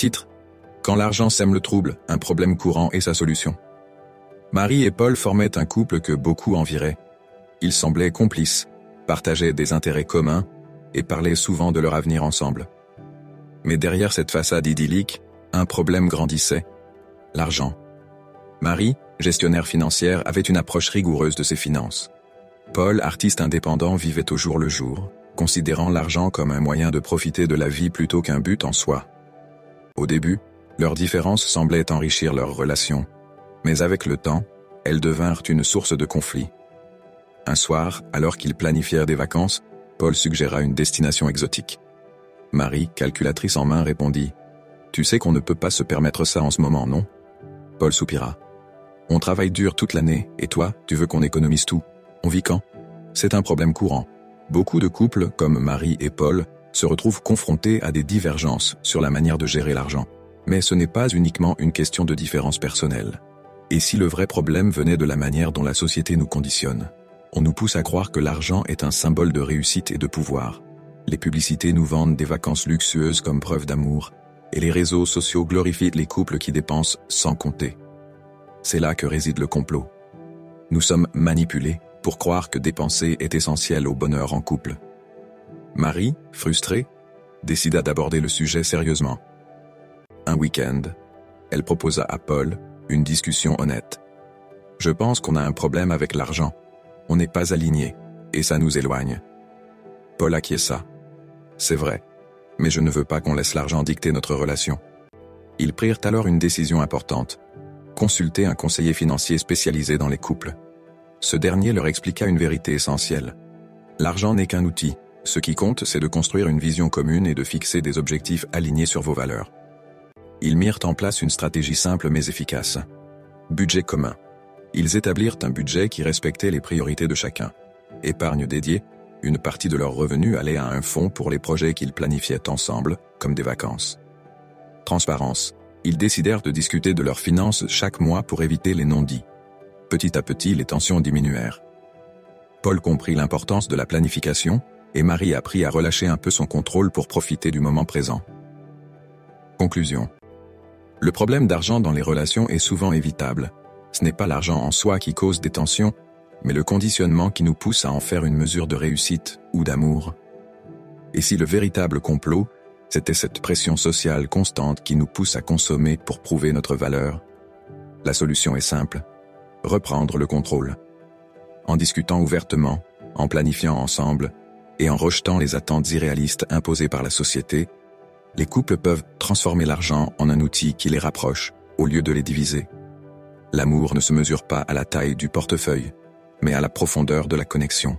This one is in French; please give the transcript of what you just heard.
Titre: Quand l'argent sème le trouble, un problème courant et sa solution. Marie et Paul formaient un couple que beaucoup envieraient. Ils semblaient complices, partageaient des intérêts communs et parlaient souvent de leur avenir ensemble. Mais derrière cette façade idyllique, un problème grandissait: l'argent. Marie, gestionnaire financière, avait une approche rigoureuse de ses finances. Paul, artiste indépendant, vivait au jour le jour, considérant l'argent comme un moyen de profiter de la vie plutôt qu'un but en soi. Au début, leurs différences semblaient enrichir leur relation, mais avec le temps, elles devinrent une source de conflit. Un soir, alors qu'ils planifièrent des vacances, Paul suggéra une destination exotique. Marie, calculatrice en main, répondit: « Tu sais qu'on ne peut pas se permettre ça en ce moment, non ?» Paul soupira. « On travaille dur toute l'année, et toi, tu veux qu'on économise tout. On vit quand ?» C'est un problème courant. Beaucoup de couples, comme Marie et Paul, se retrouvent confrontés à des divergences sur la manière de gérer l'argent. Mais ce n'est pas uniquement une question de différence personnelle. Et si le vrai problème venait de la manière dont la société nous conditionne? On nous pousse à croire que l'argent est un symbole de réussite et de pouvoir. Les publicités nous vendent des vacances luxueuses comme preuve d'amour, et les réseaux sociaux glorifient les couples qui dépensent sans compter. C'est là que réside le complot. Nous sommes manipulés pour croire que dépenser est essentiel au bonheur en couple. Marie, frustrée, décida d'aborder le sujet sérieusement. Un week-end, elle proposa à Paul une discussion honnête. « Je pense qu'on a un problème avec l'argent. On n'est pas alignés, et ça nous éloigne. » Paul acquiesça. « C'est vrai, mais je ne veux pas qu'on laisse l'argent dicter notre relation. » Ils prirent alors une décision importante: consulter un conseiller financier spécialisé dans les couples. Ce dernier leur expliqua une vérité essentielle. L'argent n'est qu'un outil. Ce qui compte, c'est de construire une vision commune et de fixer des objectifs alignés sur vos valeurs. Ils mirent en place une stratégie simple mais efficace. Budget commun. Ils établirent un budget qui respectait les priorités de chacun. Épargne dédiée, une partie de leurs revenus allait à un fonds pour les projets qu'ils planifiaient ensemble, comme des vacances. Transparence. Ils décidèrent de discuter de leurs finances chaque mois pour éviter les non-dits. Petit à petit, les tensions diminuèrent. Paul comprit l'importance de la planification, et Marie apprit à relâcher un peu son contrôle pour profiter du moment présent. Conclusion. Le problème d'argent dans les relations est souvent évitable. Ce n'est pas l'argent en soi qui cause des tensions, mais le conditionnement qui nous pousse à en faire une mesure de réussite ou d'amour. Et si le véritable complot, c'était cette pression sociale constante qui nous pousse à consommer pour prouver notre valeur? La solution est simple: reprendre le contrôle. En discutant ouvertement, en planifiant ensemble, et en rejetant les attentes irréalistes imposées par la société, les couples peuvent transformer l'argent en un outil qui les rapproche, au lieu de les diviser. L'amour ne se mesure pas à la taille du portefeuille, mais à la profondeur de la connexion.